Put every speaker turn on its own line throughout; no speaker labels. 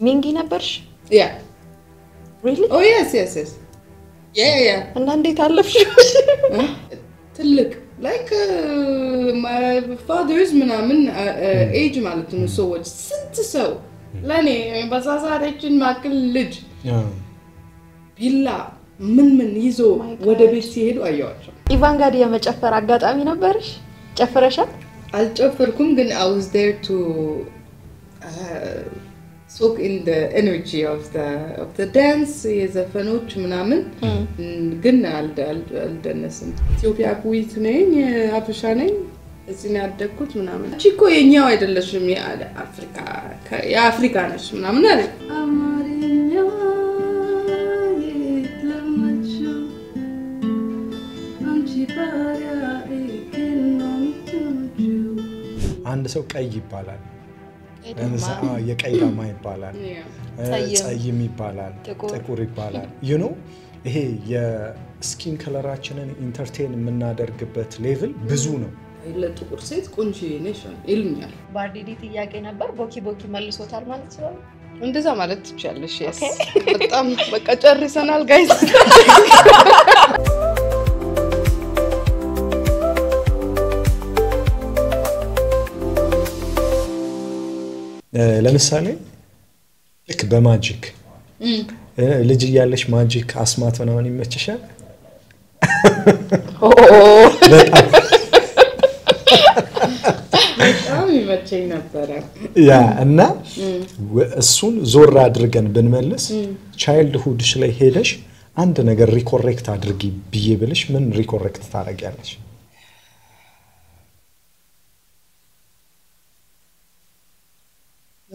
ሚንጊ ነበርሽ?
Yeah.
Really?
Oh yes. Yeah.
እና እንዴት አለፍሽ?
ትልቅ like my father's ምናምን age ማለት ነው ሰዎች ስንት ሰው ለኔ በሳሳረችን ማክል ልጅ ቢላ ምን ይዞ ወደ ቤት ሲሄዱ አያዋቸው
ኢቫን ጋር የመጨፈር አጋጣሚ ነበርሽ? ጨፈረሻል?
አልጨፈርኩም ግን I was there to soak in the energy of the dance የዘፈኖች ምናምን ግን አልደነስም ኢትዮጵያ ኩዊት ነኝ አፍሪካ ነኝ እዚህ ነው ያደግኩት ምናምን እቺኮ የኛው አይደለሽም የአፍሪካ ነሽ ምናምን አለ አማርኛ የለመቹ አንቺ ባሪያ
አንድ ሰው ቀይ ይባላል የቀይ ዳማ ይባላል ጸይም ይባላል ጥቁር ይባላል you know ይሄ የስኪን ከለራችንን ኢንተርቴን የምናደርግበት ሌቭል ብዙ ነው
ለጥቁር ሴት ቆንጆ ነሽ ይልኛል
ባርዲዲ ጥያቄ ነበር ቦኪ መልሶታል ማለት ነው
እንደዛ ማለት ትችያለሽ yes በጣም በቃ ጨርሰናል ጋይስ
ለምሳሌ ልክ በማጂክ ልጅ ያለሽ ማጂክ አስማት ምናምን ይመችሻል
በጣም ይመቸኝ ነበር
ያ እና እሱን ዞር አድርገን ብንመልስ ቻይልድሁድሽ ላይ ሄደሽ አንድ ነገር ሪኮሬክት አድርጊ ብዬ ብልሽ ምን ሪኮሬክት ታረጋለሽ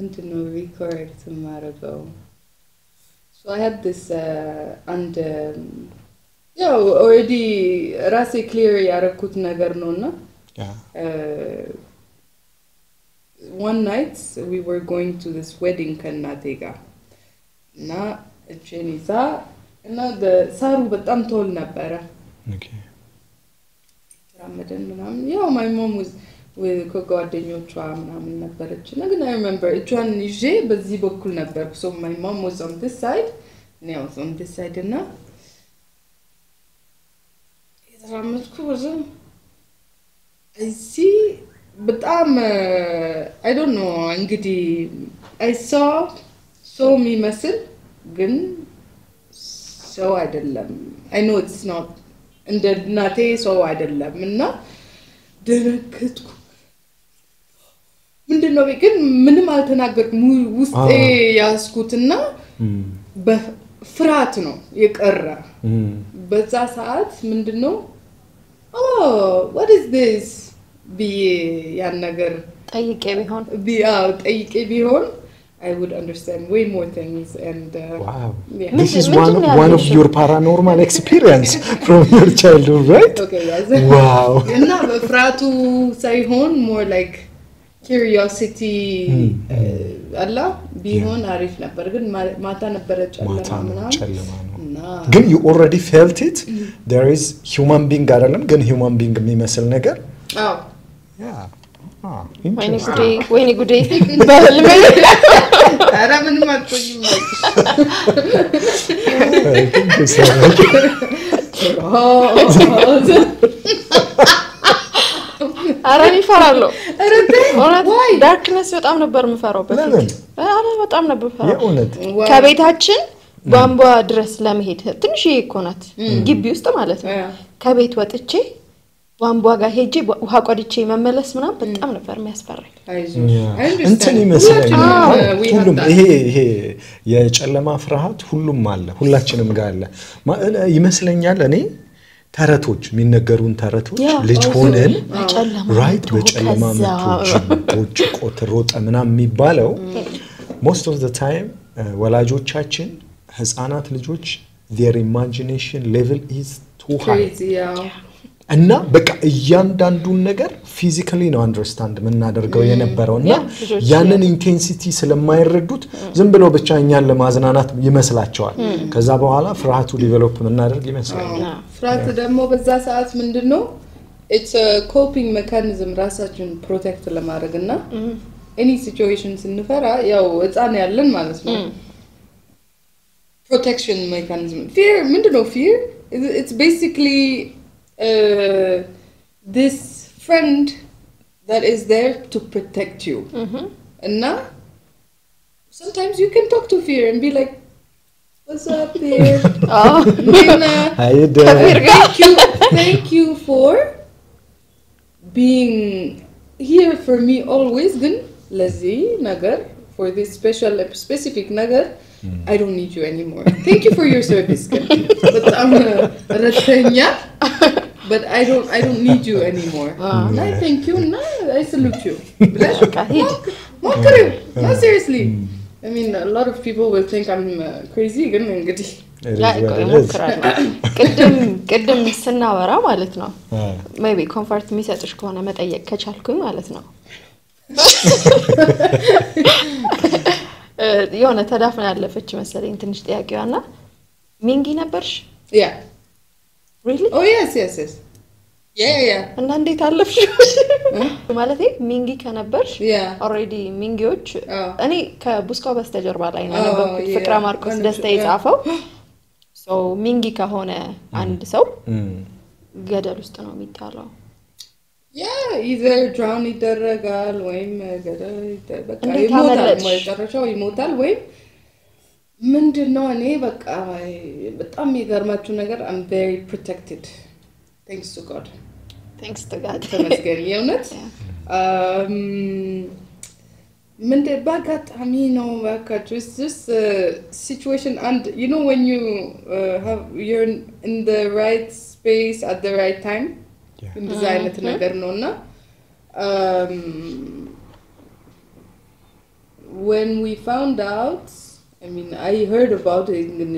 እንትኑ recorrect ማረጋው so I had this and already ራሴ clear ያረኩት ነገር ነውና one night we were going to this wedding ከናቴ ጋር እና ጄኒዛ እና ሳሩ በጣም ተወል ነበር
okay
ረመዳን ምናምን my mom was with ጓደኞቿ ምናምን ነበረች እና ግን I remember እጇን ይዤ በዚህ በኩል ነበር so my mom was on this side and I was on this side እና የተራመድኩ ወዘ I see በጣም I don't know እንግዲህ I saw so የሚመስል ግን so አይደለም I know it's not እንደ እናቴ so አይደለም እና ደረከትኩ ምንድነው ግን ምንም አልተናገርኩም ውስጤ ያስኩትና በፍርሃት ነው የቀረ በዛ ሰዓት ምንድነው what is this ያን ነገር ጠይቄ ቢሆን I would understand way more things and
wow yeah. This is one of your paranormal experience from your childhood right
okay yes
wow
እና በፍርሃቱ ሳይሆን more like curiosity አላ ቢሆን አሪፍ ነበር ግን ማታ ነበረ ጨለማ ነው
ግን you already felt it there is human being አይደለም ግን human being የሚመስል ነገር
አዎ
yeah
ወይኔ ጉዴ በህልሜ
አረ ምን ማጥቶኝ
አራኒ ፈራለሁ ዳርክነስ በጣም ነበር የምፈራው በፊት በጣም ነበር የፈራው ከቤታችን ቧንቧ ድረስ ለመሄድ ትንሽ ይኮናት ግቢ ውስጥ ማለት ነው ከቤት ወጥቼ ቧንቧ ጋር ሄጄ ውሃ ቆድቼ መመለስ ምናምን በጣም ነበር የሚያስፈራኝ
እንትን ይመስለኛል ሁሉም ይሄ የጨለማ ፍርሃት ሁሉም አለ ሁላችንም ጋር አለ ይመስለኛል እኔ ተረቶች የሚነገሩን ተረቶች ልጅ ሆነን ራይት በጨለማ መጥቶች ቆጥሮጠ ምናምን የሚባለው most of the time ወላጆቻችን ህፃናት ልጆች their imagination level is too high እና በቃ እያንዳንዱን ነገር ፊዚካሊ ነው አንደርስታንድ ምናደርገው የነበረውና ያንን ኢንቴንሲቲ ስለማይረዱት ዝም ብሎ ብቻ እኛን ለማዝናናት ይመስላቸዋል ከዛ በኋላ ፍርሃቱ ዲቨሎፕ ምናደርግ ይመስላል
ፍርሃት ደግሞ በዛ ሰዓት ምንድነው it's a coping mechanism ራሳችን ፕሮቴክት ለማድረግና any situation ስንፈራ ያው ህፃን ያለን ማለት ነው protection mechanism fear ምንድነው fear it's basically this friend that is there to protect you and now sometimes you can talk to fear and be like what's up fear thank you for being here for me always ግን ለዚህ ነገር for this specific ነገር I don't need you anymore thank you for your service በጣም ረተኛ but I don't need you anymore I thank you and I salute you ብለሽ ሞክሪው no seriously I mean a lot of people will think I'm crazy ግን እንግዲህ
ቅድም ስናወራ ማለት ነው maybe comfort የሚሰጥሽ ከሆነ መጠየቅ ከቻልኩኝ ማለት ነው የሆነ ተዳፍና ያለፈች መሰለኝ ትንሽ ጥያቄዋና ሚንጊ ነበርሽ
yeah
really
oh yes yeah
እና እንዴት አለፍሽ ማለት ሚንጊ ከነበርሽ already ሚንጊዎች እኔ ከቡስካው በስተጀርባ ላይ ነበር ፍቅራ ማርቆስ ደስታ የጻፈው so ሚንጊ ከሆነ አንድ ሰው ገደል ውስጥ ነው የሚጣለው
yeah either drown ይደረጋል ወይም ገደል በቃ ይሞታል ወይም ምንድነው እኔ በቃ በጣም የሚገርማችሁ ነገር I'm very protected thanks to God ተመስገን የእውነት ምንድን ባጋጣሚ ነው ባካችሁ it's just a situation and you know when you you're in the right space at the right time እንደዛ አይነት ነገር ነውና when we found out I mean I heard about it and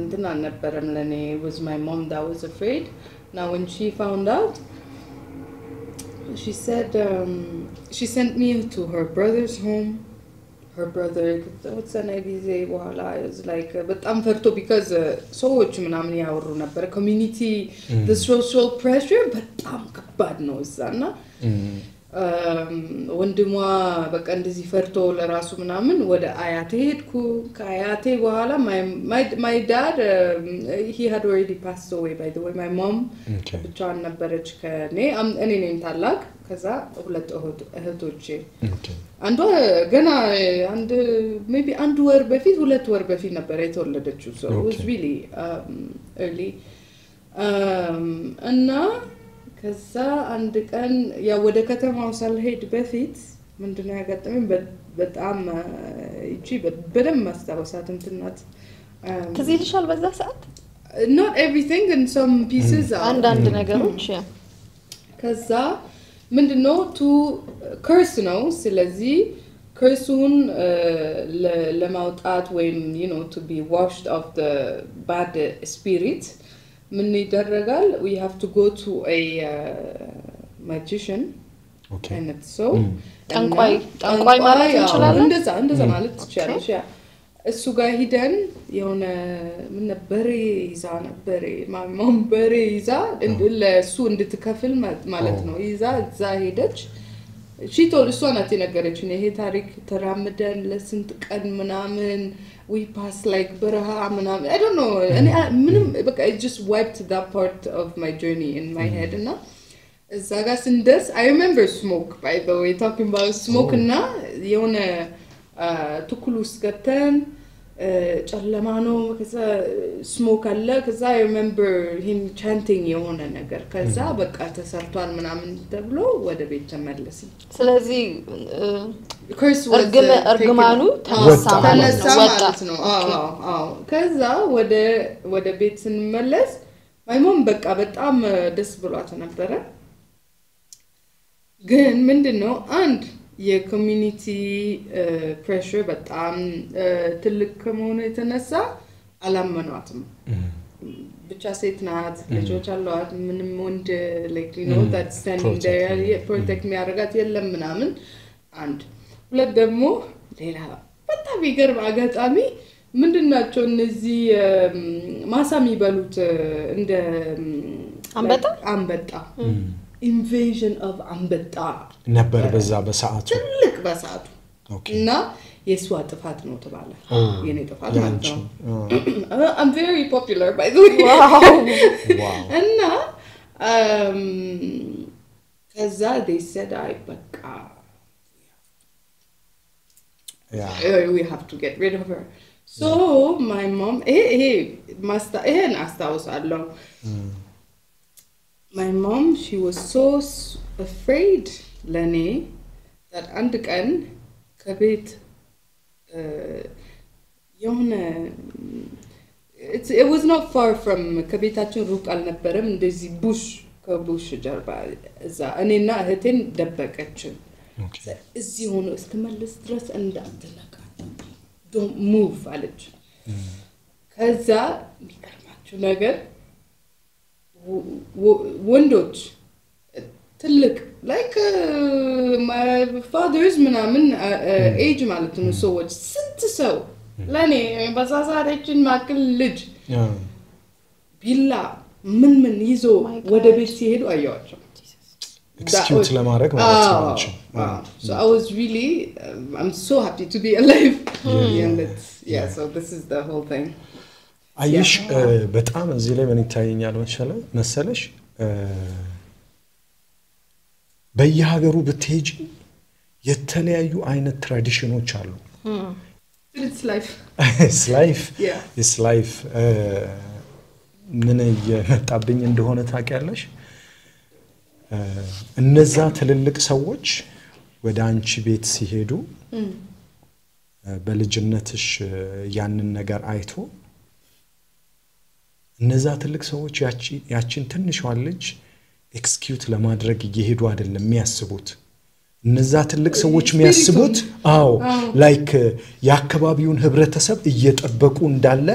እንትን አልነበረም ለኔ it was my mom that was afraid now when she found out she said she sent me to her brother's home her brother what's an idea በኋላ I was like በጣም ፈርቶ because ሰዎች ምናምን ያወሩ ነበር community the social pressure በጣም ከባድ ነው እዛና ወንድሟ በቃ እንደዚህ ፈርቶ ለራሱ ምናምን ወደ አያቴ ሄድኩ ከአያቴ በኋላ my dad he had already passed away by the way my mom ብቻዋን ነበረች ከኔ እኔ ነኝ ታላቅ ከዛ ሁለት እህቶቼ አንዷ ገና maybe አንድ ወር በፊት ሁለት ወር በፊት ነበር የተወለደችው so it was really early እና ከዛ አንድ ቀን ያ ወደ ከተማው ሳልሄድ በፊት ምንድነው ያጋጠመኝ በጣም እቺ በደም ማስተባሳት እንትናት
ትዝ ይልሻል በዛ ሰዓት
not everything in some pieces
አንድ ነገሮች
ከዛ ምንድነው to curse ነው ስለዚህ curseውን ለማውጣት ወይም you know to be washed of the bad spirit ምን ይደረጋል we have to go to a magician
okay
and so
ጠንቋይ ማለት እንችላለን
እንደዛ ማለት ትችላለሽ ያ እሱ ጋር ሂደን የሆነ ምን ነበር ይዛ ነበር ማማም በሬ ይዛ ለሱ እንድትከፍል ማለት ነው ይዛ እዛ ሄደች ሺቶል እሷ ናት የነገረችኝ ይሄ ታሪክ ተራምደን ለስንት ቀን ምናምን we passed like በረሃ ምናምን I don't know ምንም በቃ it just wiped that part of my journey in my head እና እዛ ጋር ስንደርስ I remember smoke by the way talking about smoke እና የሆነ ትኩል ውስጥ ገብተን ጨለማ ነው ከዛ ስሞክ አለ ከዛ I remember him chanting የሆነ ነገር ከዛ በቃ ተሰርቷል ምናምን ተብሎ ወደ ቤት ተመለስን
ስለዚህ እርግማኑ ተነሳ
ማለት ነው አዎ ከዛ ወደ ቤት ስንመለስ my mom በቃ በጣም ደስ ብሏት ነበር ግን ምንድነው አንድ የኮሚኒቲ ፕሬሸር በጣም ትልቅ ከመሆኑ የተነሳ አላመኗትም ብቻ ሴት ናት ልጆች አሏት ምንም ወንድ like you know that standing there protect የሚያደርጋት የለም ምናምን አንድ ሁለት ደግሞ ሌላ በጣም ይገርም አጋጣሚ ምንድናቸው እነዚህ ማሳሚ ይበሉት እንደ አንበጣ invasion of አንበጣ
ነበር በዛ በሰዓቱ
ትልቅ በሰዓቱ እና የሷ ጥፋት ነው ተባለ የኔ ጥፋት ማለት ነው I'm very popular by the way wow እና ከዛ they said በቃ we have to get rid of her so my mom ይሄን አስታውሳለሁ my mom she was so afraid ለኔ that አንድ ቀን ከቤት የሆነ it was not far from ከቤታችን ሩቅ አልነበረም እንደዚህ ከቡሽ ጀርባ እዛ እኔና እህቴን ደበቀችን እዚህ ሆኖ እስከመለስ ድረስ እንዳትነካ don't move አለች ከዛ የሚገርማችሁ ነገር ወንዶች ትልቅ like my father's ምናምን age ማለት ነው ሰዎች ስንት ሰው ለኔ በዛዛሬችን ማክል ልጅ ቢላ ምን ይዞ ወደ ቤት ሲሄዱ አያዋቸው
excuse ለማድረግ ማለት ነው
so I was really I'm so happy to be alive yeah so this is the whole thing
አይሽ በጣም እዚህ ላይ ምን ይታየኛል መሰለሽ በየሀገሩ ብትሄጂ የተለያዩ አይነት ትራዲሽኖች አሉ
it's life
it's life ምን የመጣብኝ እንደሆነ ታውቂያለሽ እነዛ ትልልቅ ሰዎች ወደ አንቺ ቤት ሲሄዱ በልጅነትሽ ያንን ነገር አይቶ እነዛ ትልቅ ሰዎች ያቺን ትንሿን ልጅ ኤክስኪዩት ለማድረግ እየሄዱ አይደለም የሚያስቡት እነዛ ትልቅ ሰዎች የሚያስቡት ላይክ ያከባቢውን ህብረተሰብ እየጠበቁ እንዳለ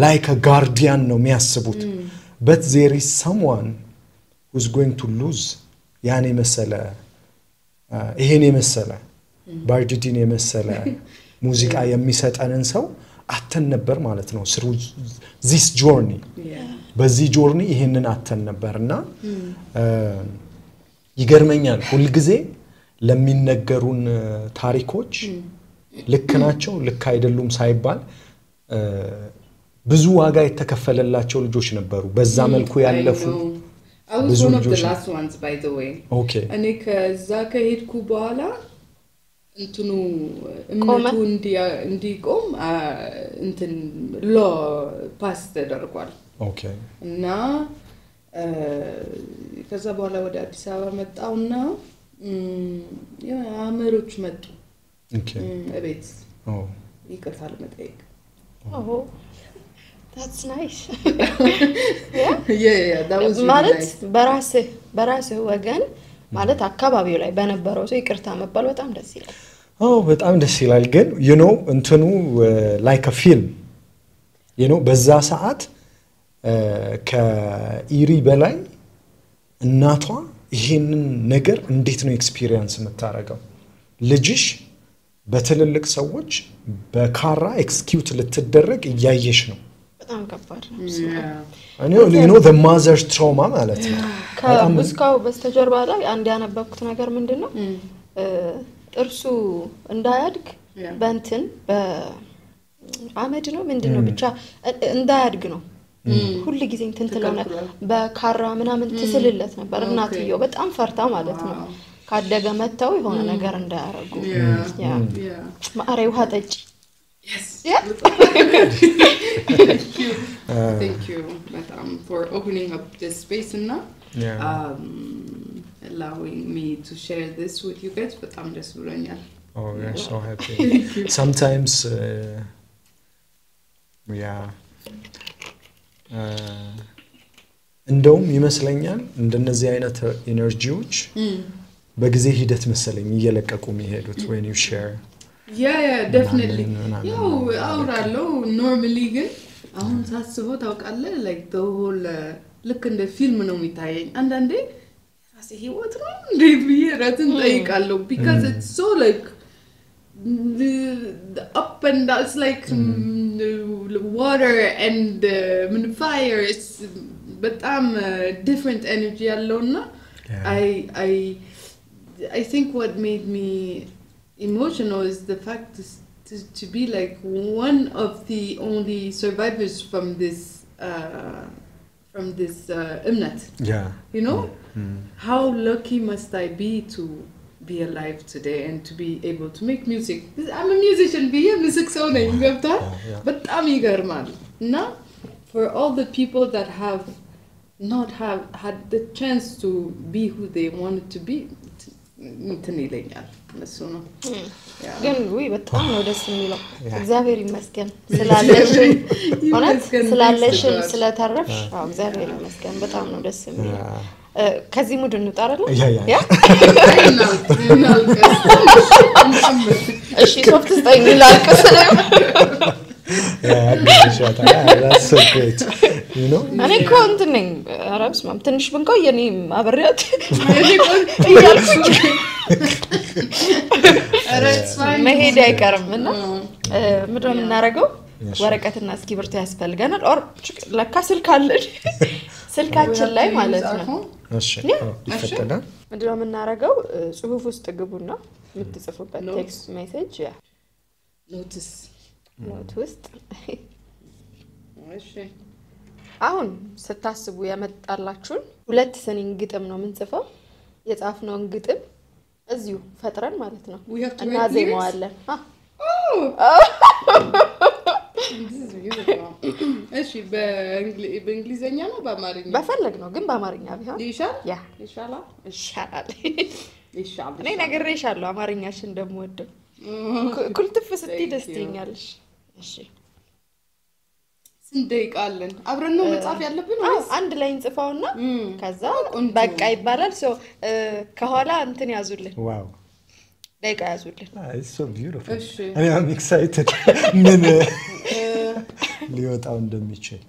ላይክ a guardian ነው የሚያስቡት but there is someone who's going to lose ያኔ መሰለ ይሄኔ መሰለ ባርዲዲን የመሰለ ሙዚቃ የሚሰጠንን ሰው አተን ነበር ማለት ነው through this journey በዚህ ጆርኒ ይሄንን አተን ነበርና ይገርመኛል ሁሉ ጊዜ ለሚነገሩን ታሪኮች ልክ ናቸው ልክ አይደሉም ሳይባል ብዙ ዋጋ የተከፈለላቸው ልጆች ነበሩ በዛ መልኩ ያለፉ
I was one of the last ones by the way
okay
እኔ ከዛ ከሄድኩ በኋላ እንትኑ እምነቱ እንዲቆም እንትን ሎ ፓስ ተደርጓል
okay
እና ከዛ በኋላ ወደ አዲስ አበባ መጣውና አመሮች መጡ
okay
እቤት ይቅርታ ለመጠየቅ
that's nice
yeah that was really
ማለት
nice
በራስህ ወገን ማለት አካባቢው ላይ በነበረው ሰው ይቅርታ መባል በጣም ደስ ይላል
በጣም ደስ ይላል ግን you know እንትኑ like a film you know በዛ ሰዓት ከኢሪ በላይ እናቷ ይሄንን ነገር እንዴት ነው ኤክስፒሪየንስ የምታረጋው ልጅሽ በትልልቅ ሰዎች በካራ ኤክስኪዩት ልትደረግ እያየሽ ነው
በጣም ከባድ ነው
you know the mother's trauma ማለት ነው
ከብስካው በስተጀርባ ላይ አንድ ያነበብኩት ነገር ምንድነው ጥርሱ እንዳያድግ በእንትን በአመድ ነው ምንድነው ብቻ እንዳያድግ ነው ሁሉ ጊዜ እንትን ተለውና በካራ ምናምን ትስልለት ነበር እናትየው በጣም ፈርታ ማለት ነው ካደገ መተው የሆነ ነገር እንዳያረጉ ያ ማአሬው ሀጠጭ
yes thank you for opening up this space and allowing me to share this with you guys በጣም ደስ ብሎኛል
we are so happy sometimes እንደውም ይመስለኛል እንደነዚህ አይነት ኢነርጂዎች በጊዜ ሂደት መሰለኝ እየለቀቁ የሚሄዱት when you share
yeah definitely አውራለሁ normally ግን አሁን ሳስበው ታውቃለህ like the whole ልክ እንደ ፊልም ነው የሚታየኝ አንዳንዴ ራሴ ህይወት ነው እንዴ ቢራትን ጠይቃለሁ because it's so like the up and down it's like water and fire it's በጣም different energy ያለውና I think what made me emotional is the fact to be like one of the only survivors from this imnat.
Yeah.
You know? How lucky must I be to be alive today and to be able to make music. I'm a musician, music sounding, but I'm ይገርማል እና for all the people that have not had the chance to be who they wanted to be እንትን ይለኛል እሱ ነው
ግን ወይ በጣም ነው ደስ የሚለው እግዚአብሔር ይመስገን ስላለሽን ስለተረፍሽ እግዚአብሔር ይመስገን በጣም ነው ደስ የሚለው ከዚህ ሙድ እንጣራለ ያ እሺ ሶፍት ስታይል ላልቀስ
that's so great you know
እኔ ኮንትነኝ አረብስ ማም ትንሽ ብንቆይ የኔ አብሬያት እያልኩኝ መሄድ አይቀርምና ምንድነው የምናደርገው ወረቀትና እስክሪብቶ ያስፈልገናል ኦር ለካ ስልክ አለን ስልካችን ላይ ማለት ነው
እሺ ይፈቀዳል
ምንድነው የምናደርገው ጽሁፍ ውስጥ ግቡና የምትጽፉበት ቴክስት ሜሴጅ ያ ኖት ውስጥ
እሺ
አሁን ስታስቡ ያመጣላችሁን ሁለት ስንኝ ግጥም ነው የምንጽፈው የጻፍነውን ግጥም እዚሁ ፈጥረን ማለት ነው እና ዜማዋለን
እሺ በእንግሊዘኛ ነው በአማርኛ
በፈለግ ነው ግን በአማርኛ ቢሆን ይሻላል እኔ ነግሬሻለሁ አማርኛሽ እንደምወደው ኩልትፍ ስትይ ደስ ይለኛልሽ እሺ
ስንደይቃለን አብረን ነው መጻፍ ያለብን ወይስ
አንድ ላይ እንጽፋውና ከዛ በቃ ይባላል ከኋላ እንትን ያዙልን
ዋው
ደቂቃ ያዙልን
it's so beautiful I am excited ምን ሊወጣው እንደሚችል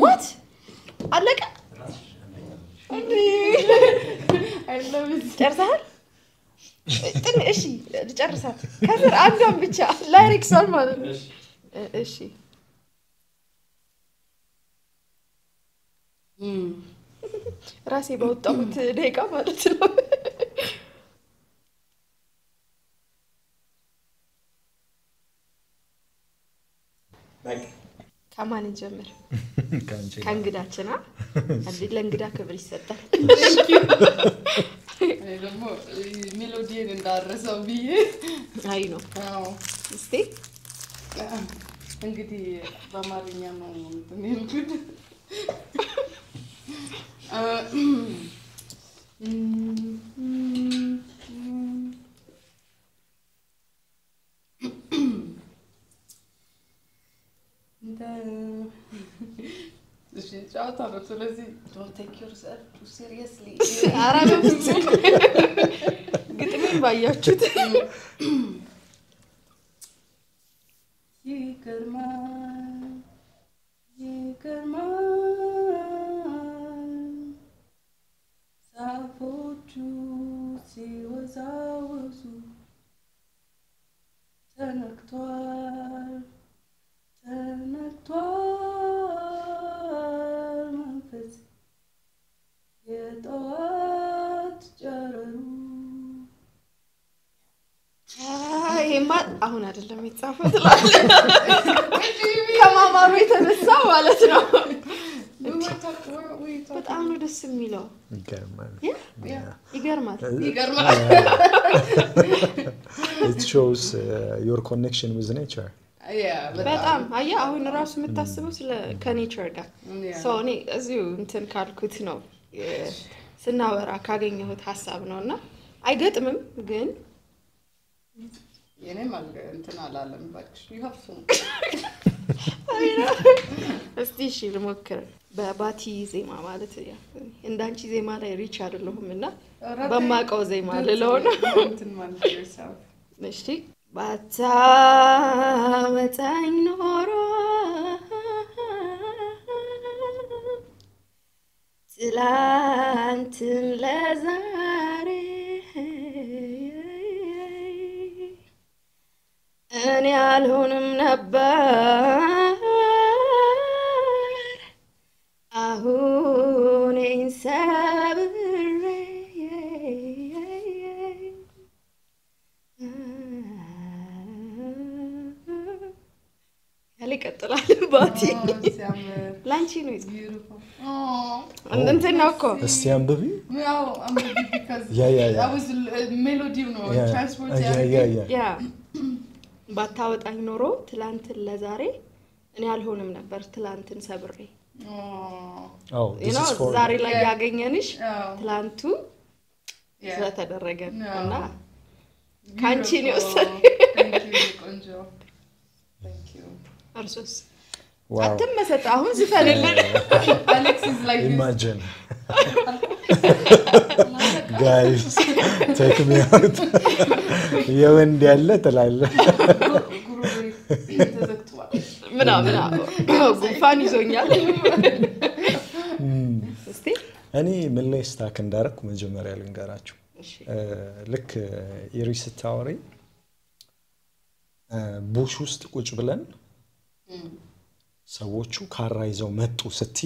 what አለቀ
I love it
ጨርሰሃል እሺ ልጨርሳት ከስር አንዷን ብቻ ላይሪክሷን ማለት ነው እሺ ራሴ በወጣሁት ደቂቃ ማለት ነው ከማን ጀምር ከእንግዳችና አዲስ ለእንግዳ ክብር ይሰጣል
እኔ ደግሞ ሜሎዲን እንዳረሰው ብዬ
አይ ነው እስቲ
እንግዲህ በአማርኛ ነው እንትን ጫውታ ነው ስለዚህ don't take yourself too seriously
አራም ግጥምን ባያችሁት ይገርማል ዛፎቹ ሲወዛወዙ ተነክቷል መንፈስ የጠዋት ጨረሩ ይሄማ አሁን አይደለም የተጻፈው ከማማሩ የተነሳ ማለት ነው በጣም ነው ደስ የሚለው ይገርማል
It shows your connection with nature
በጣም አያ አሁን ራሱ የምታስበው ስለ ከኔቸር ጋር ሶ እኔ እዚሁ እንትን ካልኩት ነው ስናወራ ካገኘሁት ሐሳብ ነውና አይገጥምም ግን
የኔ ማል እንትን አላለም ባክሽ ይሀፍሱ
እስቲ እሺ ልሞክር በባቲ ዜማ ማለት ያ እንዳንቺ ዜማ ላይ ሪች አይደለሁምና በማቀው ዜማ ልለው ነው
እንትን ማለት yourself
እሺ ባታ መጣኝ ኖሮ ትላንትን ለዛሬ እኔ አልሆንም ነበር አሁን ሰብሬ ያልቀጥላል ባቲ ላንቺ ነው እንትን ነው እኮ
እስቲ አንብቢ
ያው አንብቢ because
Yeah.
I was melody ነው transport
Yeah.
ባታወጣኝ ኖሮ ትላንትን ለዛሬ እኔ አልሆንም ነበር ትላንትን ሰብሬ
Oh, this is for
ዛሬ ላይ ያገኘንሽ ትላንቱ ስለተደረገ እና ካንቺ ነው
Thank you ቆንጆ Thank you
አርሶስ
Wow.
አትመሰጥ አሁን ዝፈልልን
Alex is like
Imagine. Guys, take me out. የወንድ ያለ ተላለ
ምናምን ጉንፋን ይዞኛል እስቲ
እኔ ምን ላይ ስታክ እንዳረኩ መጀመሪያ ልንገራችሁ ልክ ኢሪስ ታወሪ ቡሽ ውስጥ ቁጭ ብለን ሰዎቹ ካራ ይዘው መጡ ስቲ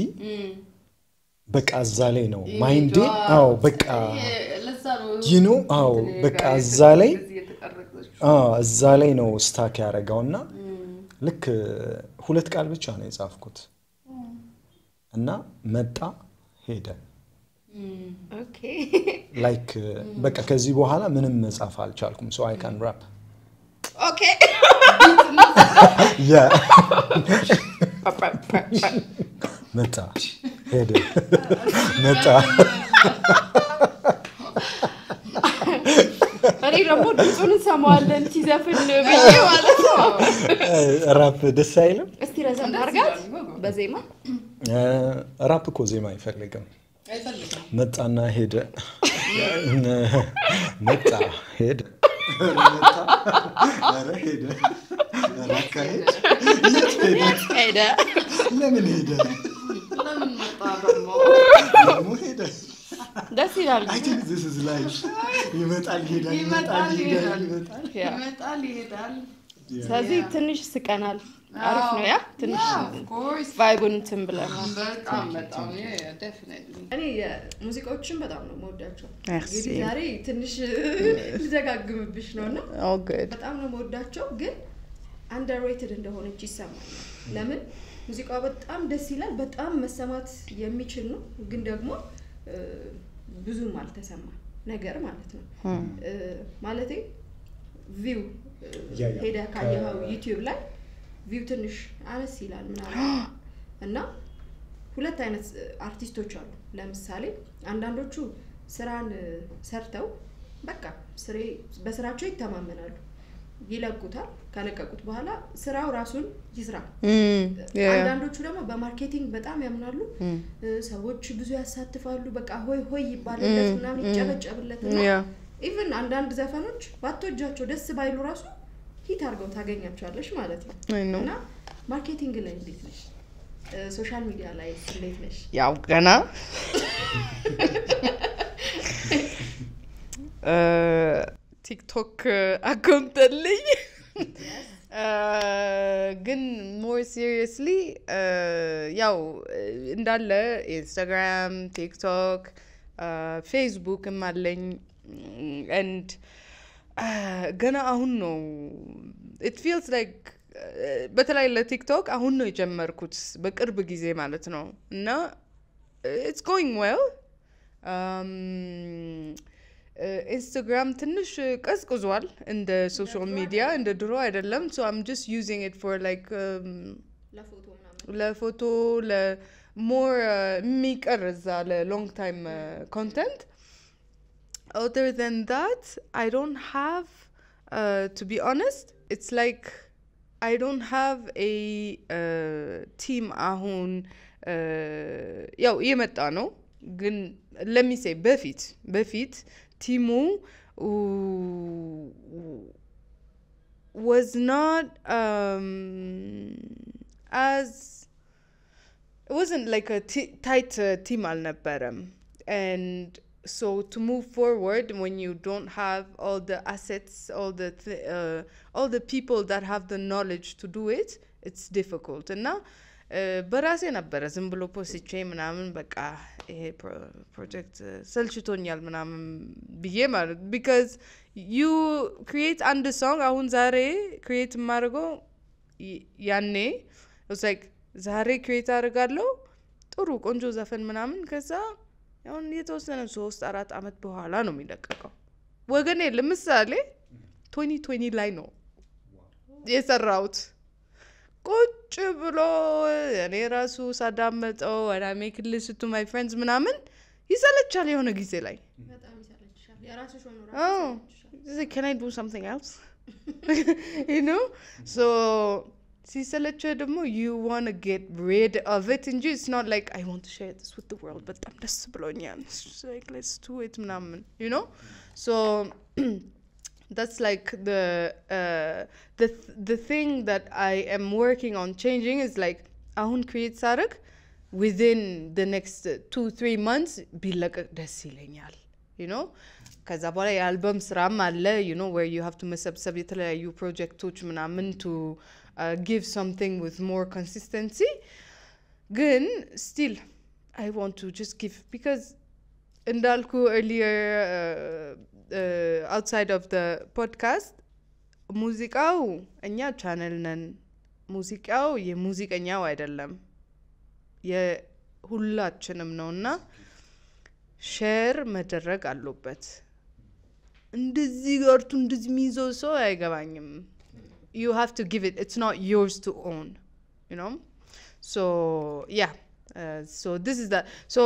በቃ እዛ ላይ ነው ማይንዴ አው በቃ you know አው በቃ እዛ ላይ ነው ስታክ ያረጋውና ልክ ሁለት ቃል ብቻ ነው የጻፍኩት እና መጣ ሄደ
ኦኬ
ላይክ በቃ ከዚህ በኋላ ምንም መጻፍ አልቻልኩም so I can rap
okay
yeah መጣ ሄደ መጣ
እኔ ደግሞ ድምፁን ሰማዋለን ሲዘፍን በየ ማለት ነው
ራፕ ደስ አይልም
እስቲ ረዘም አርጋት በዜማ
ራፕ እኮ ዜማ አይፈልግም መጣና ሄደ መጣ ሄደ ሄደ ራካሄድ
ሄደ
ለምን ሄደ
ለምን መጣ ደግሞ
ሄደ
ደስ ይላል
I think this is life ይመጣል ይሄዳል
ይሄዳል
ስለዚህ ትንሽ ስቀናል አሪፍ ነው ያ ትንሽ ቫይቡን እንትን ብለን
በጣም definitely
እኔ ሙዚቃዎችን በጣም ነው የምወዳቸው እንግዲህ ዛሬ ትንሽ ልዘጋግምብሽ ነውና በጣም ነው የምወዳቸው ግን underrated እንደሆነች ይሰማል ለምን ሙዚቃው በጣም ደስ ይላል በጣም መሰማት የሚችል ነው ግን ደግሞ ብዙም አልተሰማ ነገር ማለት ነው ማለቴ ቪው ሄዳ ካየው ዩቲዩብ ላይ ቪው ትንሽ አነስ ይላል ምናምን እና ሁለት አይነት አርቲስቶች አሉ ለምሳሌ አንዳንዶቹ ስራን ሰርተው በቃ በስራቸው ይተማመናሉ ይለቁታል ካለቀቁት በኋላ ስራው ራሱን ይስራ አንዳንዶቹ ደግሞ በማርኬቲንግ በጣም ያምናሉ ሰዎች ብዙ ያሳትፋሉ በቃ ሆይ ይባላል ምናምን ይጨበጨብለትና ኢቭን አንዳንድ ዘፈኖች ባትወጃቸው ደስ ባይሉ ራሱ ሂት አርገው ታገኛቸዋለሽ ማለት ነው እና ማርኬቲንግ ላይ እንዴት ነሽ ሶሻል ሚዲያ ላይ እንዴት ነሽ
ያው ገና ቲክቶክ አካውንት አለኝ ግን more seriously ያው እንዳለ ኢንስታግራም ቲክቶክ ፌስቡክም አለኝ and ገና አሁን ነው it feels like በተለይ ለቲክቶክ አሁን ነው የጀመርኩት በቅርብ ጊዜ ማለት ነው እና it's going well Instagram ትንሽ ቀዝቅዟል እንደ ሶሻል ሚዲያ እንደ ድሮ አይደለም so I'm just using it for like ለፎቶ more የሚቀርዛ long time content other than that I don't have to be honest it's like I don't have a team ahun ያው የመጣ ነው ግን let me say በፊት teamu was not as it wasn't like a tight team alnabaram and so to move forward when you don't have all the assets all the people that have the knowledge to do it it's difficult and now በራሴ ነበር ዝም ብሎ ፖስቼ ምናምን በቃ ይሄ ፕሮጀክት ሰልችቶኛል ምናምን ብዬ ማለት because you create አንድ song አሁን ዛሬ create ማድረገው ያኔ it's like ዛሬ create አደርጋለሁ ጥሩ ቆንጆ ዘፈን ምናምን ከዛ አሁን የተወሰነ 3-4 አመት በኋላ ነው የሚለቀቀው ወገኔ ለምሳሌ 2020 ላይ ነው የሰራውት ቁጭ ብሎ እኔ ራሱ ሳዳመጠው and I make it listen to my friends ምናምን ይሰለቻል የሆነ ጊዜ ላይ በጣም ይሰለቻል የራስሽ ሆኖ ራሱ can I do something else you know so ሲሰለች ደግሞ you want to get rid of it and it's not like I want to share this with the world but I'm ደስ ብሎኛል like let's do it ምናምን you know so that's like the thing that I am working on changing is like ahun create sarag within the next 2-3 months bilaka ደስ ይለኛል you know ከዛ በኋላ የአልበም ስራም አለ you know where you have to መሰብሰብ የተለያዩ ፕሮጀክቶች ምናምን to give something with more consistency ግን still I want to just give because እንዳልኩ earlier outside of the podcast ሙዚቃው እኛ ቻነል ነን ሙዚቃው የሙዚቀኛው አይደለም የሁላችንም ነውና ሼር መደረግ አለበት እንደዚህ ጋርቱ እንደዚህ ሚዞ ሰው አይገባኝም you have to give it it's not yours to own you know so yeah so this is that so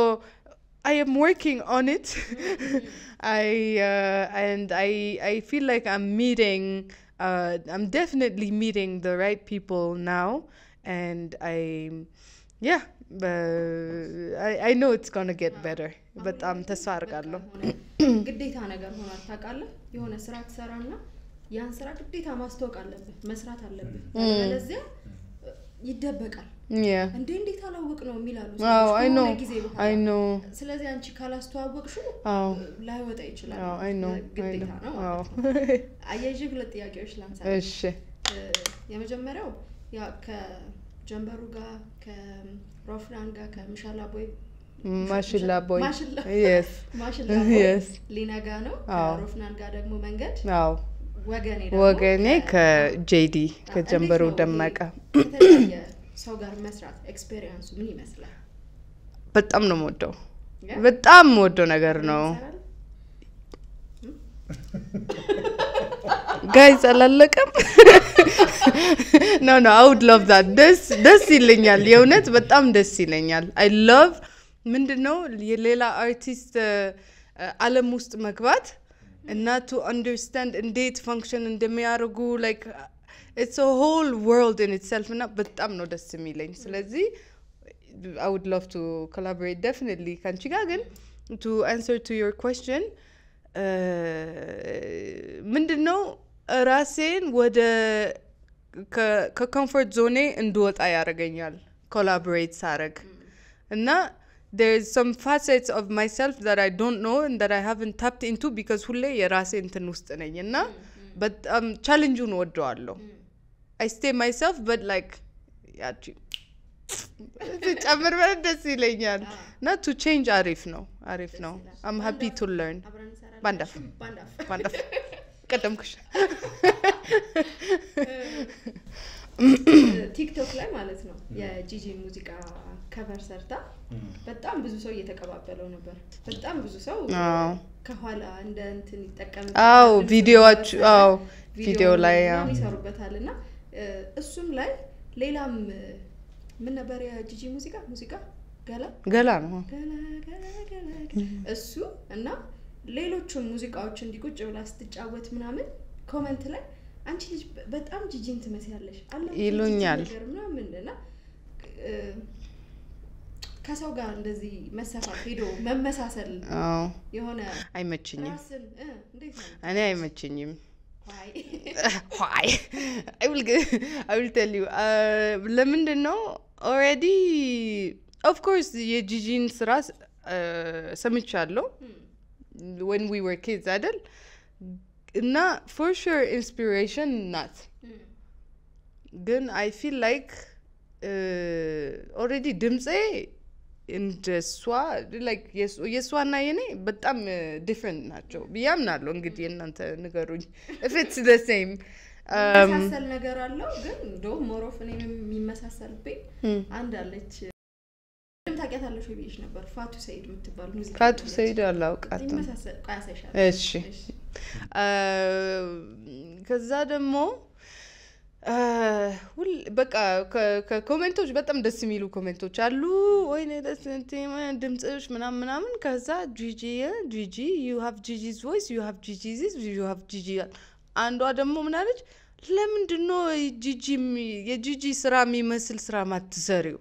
I am working on it and I feel like I'm meeting I'm definitely meeting the right people now and yeah I know it's going to get better but I'm ተስፋ አርጋለሁ
ግዴታ ነገር ሆኗል ታውቃለህ የሆነ ስራ ትሰራና ያን ስራ ግዴታ ማስተዋወቅ አለበት መስራት አለበት ለዚህ ይደበቃል እንዴት አላወቅ ነው የሚላሉ
I know
ስለዚህ አንቺ ካላስተዋወቅሽው ላይወጣ ይችላል
I know
ግዴታ ነው አየጂ ሁለት ጥያቄዎች ላንሳ
እሺ
የመጀመሪያው ያ ከጀንበሩ ጋር ከሮፍራን ጋር ከሚሻላ ቦይ
ማሽላ ቦይ
yes ማሽላ ቦይ yes ሊናጋ ነው ከሮፍራን ጋር ደግሞ መንገድ ወገኔ ከጄዲ ከጀንበሩ ደመቀ ሰው ጋር መስራት ኤክስፒሪየንሱ ምን ይመስላል
በጣም ነው የምወደው በጣም ወደው ነገር ነው guys አላለቀም no I would love that ደስ ይለኛል የእውነት በጣም ደስ ይለኛል I love ምንድነው የሌላ አርቲስት ዓለም ውስጥ መግባት and not to understand እንዴት function እንደሚያደርጉ like it's a whole world in itself እና በጣም ነው ደስ የሚለኝ ስለዚህ I would love to collaborate definitely ካንቺ ጋር ግን to answer to your question ምንድነው ራሴን ወደ ከኮምፎርት ዞኔ እንድወጣ ያረጋኛል collaborate ሳረግ እና there's some facets of myself that I don't know and that I haven't tapped into because ሁሌ የራሴ እንትን ውስጥ ነኝና but challenge-ን ወደዋለሁ I stay myself but like ያቺ ጨምር በደስ ይለኛል not to change አሪፍ ነው I'm happy to learn ባንዳፍ ቀደምኩሽ
ቲክቶክ ላይ ማለት ነው የጂጂ ሙዚቃ ከቨር ሰርታ በጣም ብዙ ሰው እየተቀባበለው ነበር በጣም ብዙ ሰው ከኋላ እንደ እንትን ይተቀመጣል
ቪዲዮዎች ቪዲዮ ላይ
ይሰሩበታልና እሱም ላይ ሌላም ምን ነበር የጂጂ ሙዚቃ ገላ ነው ገላ እሱ እና ሌሎቹን ሙዚቃዎች እንዲቁጭ ብላ ስትጫወት ምናምን ኮሜንት ላይ አንቺ ልጅ በጣም ጂጂን ትመስያለሽ
ይሉኛል
ምናምንና ከሰው ጋር እንደዚህ መሰፋት ሄዶ መመሳሰል የሆነ
አይመችኝም
እንዴት ነው
እኔ አይመችኝም why I will tell you ለምንድን ነው already of course የጂጂን ስራ ሰምቻለሁ when we were kids አይደል እና for sure inspiration not ግን I feel like already ድምጼ እንደሷ like የሷና የኔ በጣም different ናቸው ቢያምናለሁ እንግዲህ እናንተ ንገሩኝ if it's the same
መሳሰል ነገር አለው ግን እንደው ሞሮፍ እኔ የሚመሳሰልብኝ አንድ አለች ታውቂያታለሽ ወይ ብዬሽ ነበር ፋቱ ሰይድ የምትባል ሙዚቃ
ፋቱ ሰይድ አላውቃትም
ይመሳሰል ቃያሳይሻል
እሺ ከዛ ደግሞ ሁሉ በቃ ከኮሜንቶች በጣም ደስ የሚሉ ኮሜንቶች አሉ ወይኔ ደስ ድምጽሽ ምናምን ከዛ ጂጂ you have Gigi's voice you have Gigi's you have Gigi አንዷ ደግሞ ምን አለች ለምንድን ነው የጂጂ ስራ የሚመስል ስራ ማትሰሪው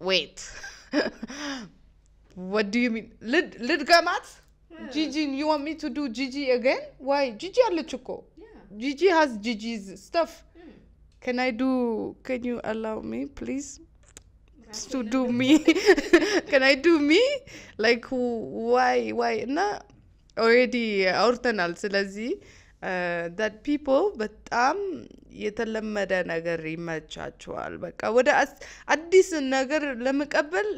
wait what do you mean lidgamat Gigi you want me to do Gigi again why Gigi alechko Gigi has Gigi's stuff can you allow me please to do me can I do me like why na already አውርተናል ስለዚህ that people በጣም የተለመደ ነገር ይመቻቸዋል በቃ ወደ አዲስ ነገር ለመቀበል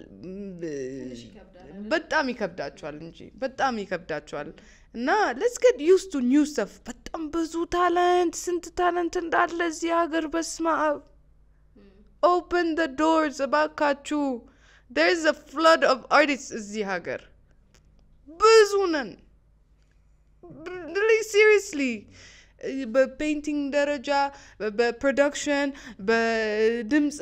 በጣም ይከብዳቸዋል እንጂ በጣም ይከብዳቸዋል እና let's get used to new stuff በጣም ብዙ ስንት ታለንት እንዳለ እዚህ ሀገር በስማ open the doors እባካችሁ there's a flood of artists እዚህ ሀገር ብዙ ነን really seriously በፔይንቲንግ ደረጃ በፕሮዳክሽን በድምጽ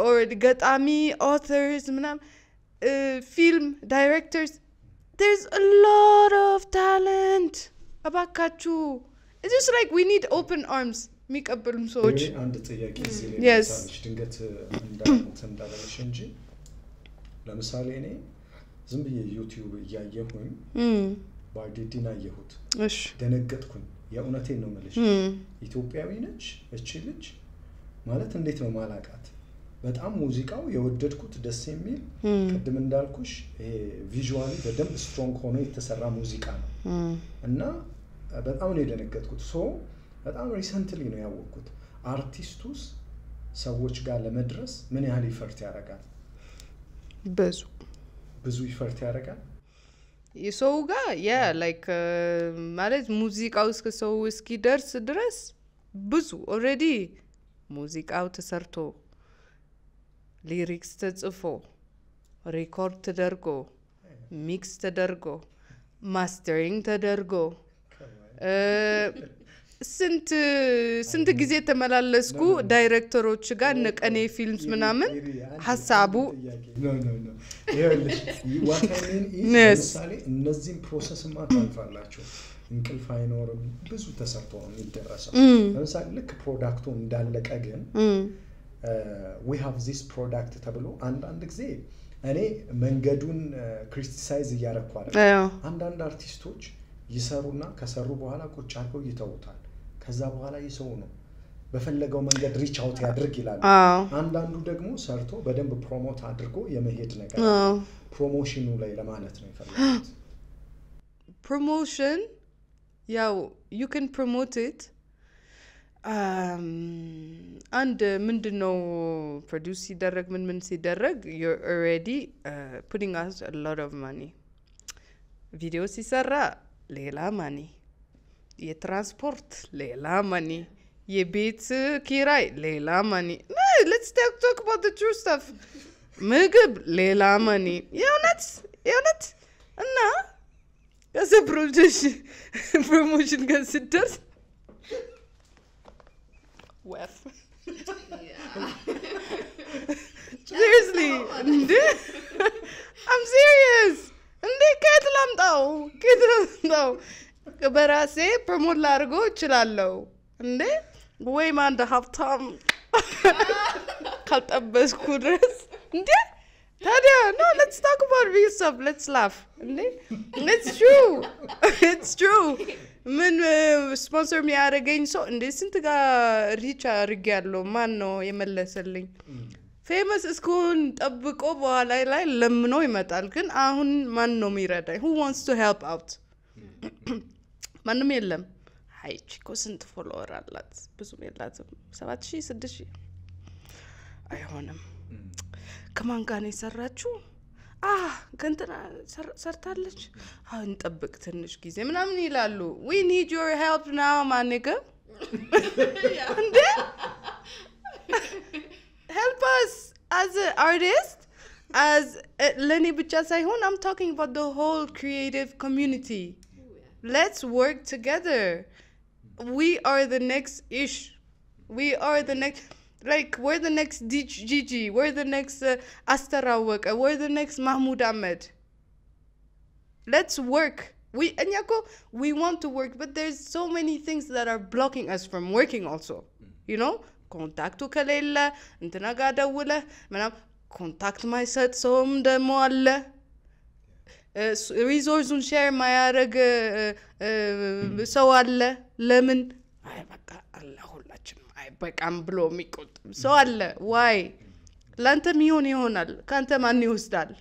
or ገጣሚ authors ምናምን film directors there's a lot of talent እባካችሁ it's just like we need open arms የሚቀበሉም ሰዎች
አንድ ጥያቄ እዚህ ላይ ታንሽ ድንገት እንዳለሽ እንጂ ለምሳሌ እኔ ዝም ብዬ ዩቲዩብ እያየሁኝ ባዲዲና ያየሁት
እሺ
ደነገጥኩኝ የእውነቴን ነው ማለት ኢትዮጵያዊ ነች እቺ ልጅ ማለት እንዴት ነው ማላቃት በጣም ሙዚቃው የወደድኩት ደስ የሚል ቅድም እንዳልኩሽ ይሄ ቪዥዋሊ በደንብ ስትሮንግ ሆኖ የተሰራ ሙዚቃ ነው እና በጣም ነው የደነገጥኩት በጣም ሪሰንትሊ ነው ያወቅኩት አርቲስቱስ ሰዎች ጋር ለመድረስ ምን ያህል ይፈርት ያደርጋል ብዙ ይፈርት ያደርጋል
የሰው ጋር like ማለት ሙዚቃው እስከ ሰው እስኪደርስ ድረስ ብዙ already ሙዚቃው ተሰርቶ ሊሪክስ ተጽፎ ሪኮርድ ተደርጎ ሚክስ ተደርጎ ማስተሪንግ ተደርጎ ስንት ጊዜ ተመላለስኩ ዳይሬክተሮች ጋር ነቀኔ ፊልምስ ምናምን ሐሳቡ
no ይኸውልሽ ዋካኔን ለምሳሌ እነዚህን ፕሮሰስ ማታልፋላችሁ እንቅልፍ አይኖርም ብዙ ተሰርቶ ነው የሚደረሰው ለምሳሌ ልክ ፕሮዳክቱ እንዳለቀ ግን we have this product ተብሎ አንድ ጊዜ እኔ መንገዱን ክሪቲሳይዝ ያያረኳል አንድ አርቲስቶች ይሰሩና ከሰሩ በኋላ ቁጭ አድርገው ይተውታል ከዛ በኋላ ይሰው ነው በፈለገው መንገድ ሪች አውት ያድርግ ይላል አንዳንዱ ደግሞ ሰርቶ በደንብ ፕሮሞት አድርጎ የመሄድ ነገር ፕሮሞሽኑ ላይ ለማለት ነው ይፈልጋል
promotion ያው you can promote it and ምንድነው produce ሲደረግ ምን ሲደረግ you're already putting us a lot of money ቪዲዮ ሲሰራ ሌላ money የትራንስፖርት ሌላ መኒ የቤት ኪራይ ሌላ መኒ let's talk about the true stuff ምግብ ሌላ መኒ የእውነት እና ከዛ ፕሮሞሽን ጋር ስትደርስ ወፍ seriously I'm serious ከየት ላምጣው በራሴ ፕሮሞት ላድርገው እችላለሁ ወይም አንድ ሀብታም ካልጠበስኩ ድረስ ታዲያ no let's talk about real stuff let's laugh it's true ምን ስፖንሰር የሚያደርገኝ ሰው ስንት ጋር ሪች አድርጌያለሁ ማን ነው የመለሰልኝ ፌመስ እስኩን ጠብቆ በኋላ ላይ ለምኖ ይመጣል ግን አሁን ማን ነው የሚረዳኝ who wants to help out ማንም የለም ቺኮ ስንት ፎሎወር አላት ብዙም የላትም 7000 6000 አይሆንም ከማን ጋር ነው የሰራችሁ ከእንትና ሰርታለች እንጠብቅ ትንሽ ጊዜ ምናምን ይላሉ we need your help now my nigga help us as an artist as ለኔ ብቻ ሳይሆን I'm talking about the whole creative community let's work together we are the next ish we are the next like we're the next Gigi we're the next Astarawaka we're the next Mahmoud Ahmed let's work we want to work but there's so many things that are blocking us from working also you know ኮንታክቱ ከሌለ እንትና ጋር ደውለህ ምናምን ኮንታክት ማይሰጥ ሰውም ደግሞ አለ ሪሶርሱን ሼር ማያረግ ሰው አለ ለምን በቃ አለ ሁላችንም በቃም ብሎ የሚቆጥም ሰው አለ ዋይ ላንተ ይሆናል ካንተ ማን ይወስዳል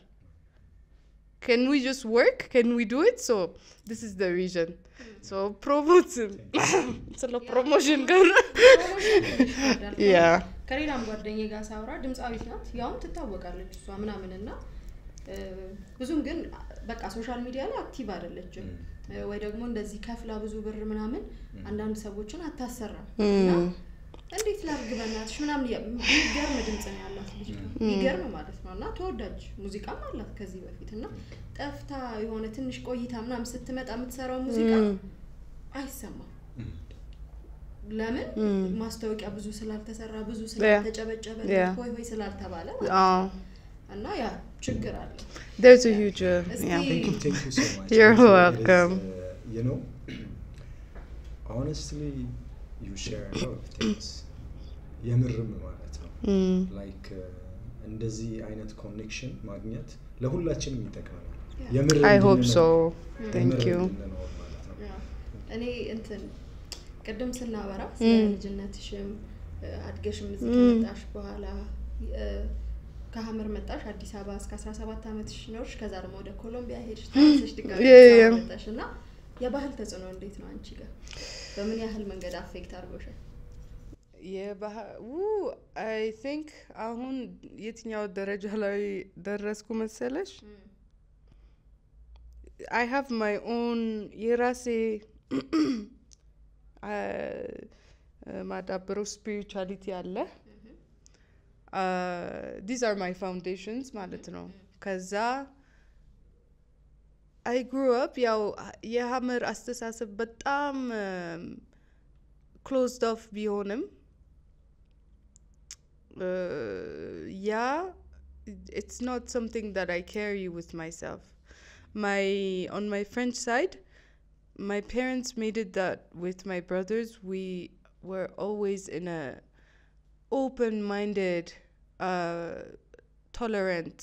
can we just work can we do it so this is the reason so promote ስለ ፕሮሞሽን ጋር
ከሌላም ጓደኛዬ ጋር ሳውራ ድምጻዊት ናት ያው ትታወቃለች እሷ ምናምንና ብዙም ግን በቃ ሶሻል ሚዲያ ላይ አክቲቭ አይደለችም ወይ ደግሞ እንደዚህ ከፍላ ብዙ ብር ምናምን አንዳንድ ሰዎችን አታሰራም እንዴት ላርግ በእናትሽ ምናምን የሚገርም ድምጽ ነው ያላት ልጅ የሚገርም ማለት ነውና ተወዳጅ ሙዚቃም አላት ከዚህ በፊትና ጠፍታ የሆነ ትንሽ ቆይታ ምናምን ስትመጣ የምትሰራው ሙዚቃ አይሰማም ለምን ማስታወቂያ ብዙ ስላልተሰራ ብዙ ስላልተጨበጨበ ሆይ ስላልተባለ እና ያ ችግር አለ
there's a huge
thank you so much
you're welcome
you know honestly you share a lot of things የምርም ማለት ነው like እንደዚህ አይነት ኮኔክሽን ማግኘት ለሁላችንም ይጠቅማል የምር
I hope so thank you
እኔ እንትን ቀደም ስናወራ ስለ ልጅነትሽም አድገሽም እዚህ መጣሽ በኋላ ከሐመር መጣሽ አዲስ አበባ እስከ 17 አመትሽ ኖርሽ ከዛ ደግሞ ወደ ኮሎምቢያ ሄድሽ ተመለስሽ ድጋሚ መጣሽና የባህል ተጽዕኖ እንዴት ነው አንቺ ጋር በምን ያህል መንገድ አፌክት አድርጎሻል
I think አሁን የትኛው ደረጃ ላይ ደረስኩ መሰለሽ I have my own የራሴ ማዳበሩ spirituality አለ these are my foundations ማለት ነው ከዛ I grew up ያው የሐመር አስተሳሰብ በጣም closed off ቢሆንም it's not something that I carry with myself on my French side my parents made it that with my brothers we were always in a open-minded tolerant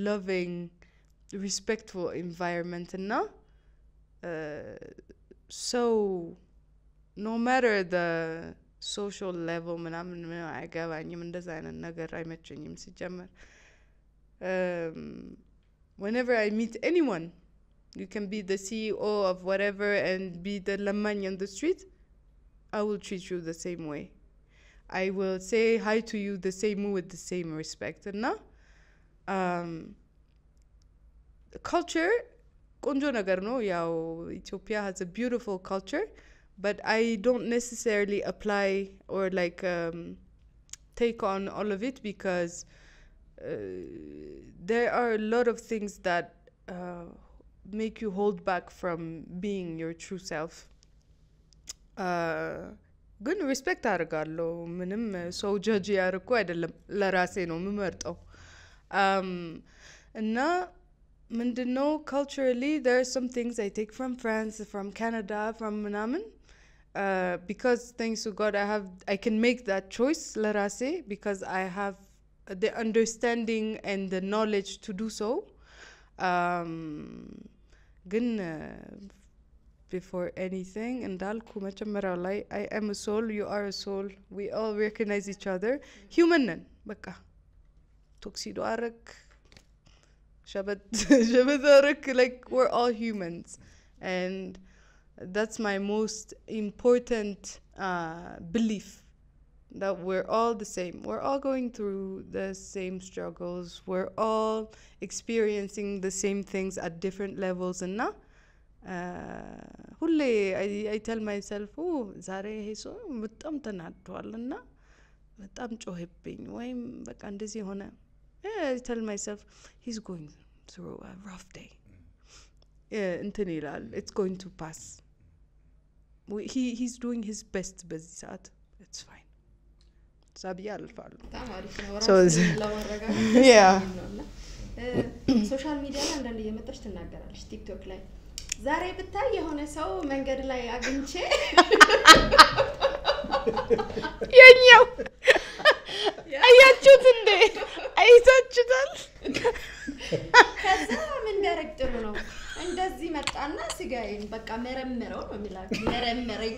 loving respectful environment and so no matter the social level ምናምን አይገባኝም እንደዛ አይነት ነገር አይመቸኝም ሲጀመር whenever I meet anyone you can be the CEO of whatever and be the lamany on the street I will treat you the same way I will say hi to you the same with the same respect and the culture ቆንጆ ነገር ነው ያው Ethiopia has a beautiful culture but I don't necessarily apply or like take on all of it because there are a lot of things that make you hold back from being your true self ግን ሪስፔክት አደርጋለሁ ምንም ሰው ጀጅ ያርኩ አይደለም ለራሴ ነው የምመርጠው እና ምንድነው culturally there are some things I take from France from Canada from ምናምን because thanks to God I can make that choice ለራሴ because I have the understanding and the knowledge to do so ግን before anything እንዳልኩ መጀመሪያው ላይ I am a soul you are a soul we all recognize each other human ነን በቃ ቶክሲዶ አረክ ሸበት አረክ like we're all humans and that's my most important belief that we're all the same we're all going through the same struggles we're all experiencing the same things at different levels and now ሁሌ I tell myself ዛሬ ይሄ ሰው በጣም ተናዷልና በጣም ጮህብኝ ወይም በቃ እንደዚህ ሆነ I tell myself he's going through a rough day እንትን ይላል it's going to pass he's doing his best በዚህ ሰዓት it's fine ሳቢያ አልፋለሁ
so
yeah
ሶሻል ሚዲያ ላይ አንዳንዴ እየመጣች ትናገራለች ቲክቶክ ላይ ዛሬ ብታይ የሆነ ሰው መንገድ ላይ አግኝቼ
የኛው አያችሁት እንዴ አይታችሁታል
ከዛ ምን ቢያረግ ጥሩ ነው እንደዚህ መጣና ስጋዬን በቃ መረመረው ነው የሚላክ መረመረኝ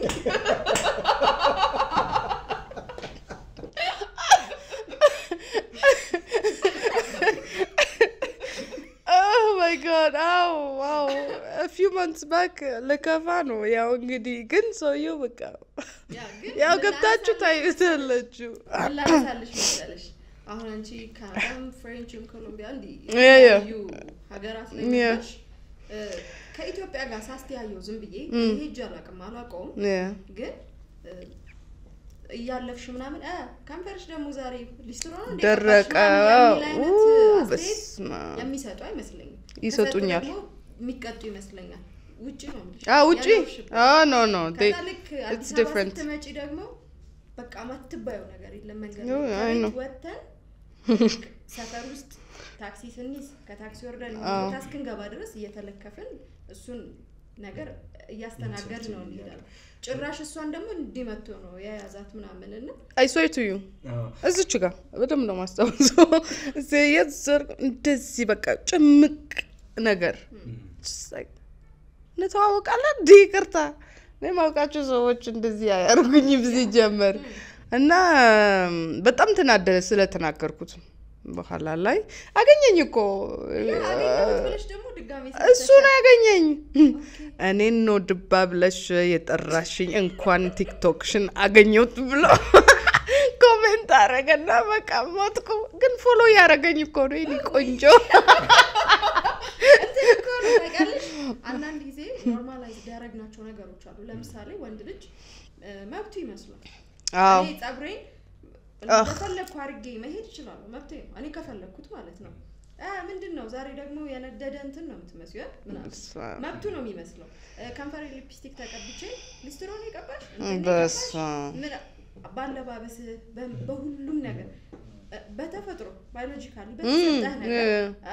my god wow a few months back ለከፋኖ ያው እንግዲህ ግን ሰውየው በቃ ያው ገብታችሁ ታይታላችሁ
አላሳልሽ መሰለሽ አሁን አንቺ ካናዳም ፍሬንችም ኮሎምቢያ እንዲ ዩ ሀገራት ላይ ነሽ ከኢትዮጵያ ጋር ሳስተያየው ዝም ብዬ ሄጄ አላውቀውም ግን እያለፍሽ ምናምን ካምፈርሽ ደግሞ ዛሬ ሊስትሮ ነው
ደረቀ
የሚሰጡ አይመስለኝም
ይሰጡኛል
የሚቀጡ ይመስለኛል ውጪ ነው
ውጪ no it's different
ተመጪ ደግሞ በቃ ማትባየው ነገር የለም መንገድ ወተን ሰፈር ውስጥ ታክሲ ስንይዝ ከታክሲ ወርደን ታስክን ገባ ድረስ እየተለከፈን እሱን ነገር እያስተናገድ ነው እንይላል ጭራሽ እሷን ደግሞ እንዲመጡ ነው ያያዛት ምናምን እና
I swear to you እዚች ጋር በደም ነው ማስተዋወው ዘየዝር እንደዚህ በቃ ጭምቅ ነገር like ነታወቃለን ዲቅርታ ለማውቃቸው ሰዎች እንደዚህ ያርጉኝ ብዚ ጀመር እና በጣም ተናደረ ስለተናገርኩት በኋላ ላይ አገኘኝ እኮ እሱ ነው ያገኘኝ እኔን ነው ድባብለሽ የጠራሽኝ እንኳን ቲክቶክሽን አገኘሁት ብሎ ኮሜንት አረገና በቃ ሞትኩ ግን ፎሎ ያረገኝ እኮ ነው ይሄ ቆንጆ
አንዳንድ ጊዜ ኖርማላይዝ ያደረግናቸው ነገሮች አሉ ለምሳሌ ወንድ ልጅ መብቱ ይመስላል እኔ ጸጉሬን እንደፈለኩ አርጌ መሄድ ይችላል መብቴ ነው እኔ ከፈለኩት ማለት ነው ምንድነው ዛሬ ደግሞ የነደደ እንትን ነው የምትመስዩ ምናምን መብቱ ነው የሚመስለው ከንፈሬ ሊፕስቲክ ተቀብቼ ሊስትሮን ይቀባል
በስፋ
ባለባበስ በሁሉም ነገር በተፈጥሮ ባዮሎጂካሊ በተሰጠህ ነገር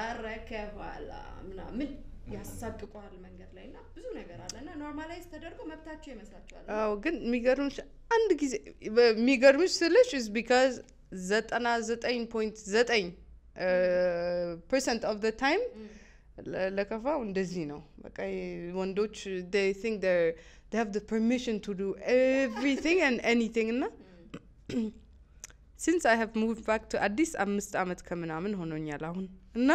አረከዋላ ምናምን ያሳቅቀዋል መንገድ ላይና ብዙ ነገር አለና ኖርማላይዝ ተደርጎ መብታቸው ይመስላችኋል
ግን የሚገርምሽ አንድ ጊዜ የሚገርምሽ ስለሽ is because 99.9% of the time ለከፋው እንደዚህ ነው በቃ ወንዶች they think they have the permission to do everything and anything እና since I have moved back to Addis 5 አመት ከምናምን ሆኖኛል አሁን እና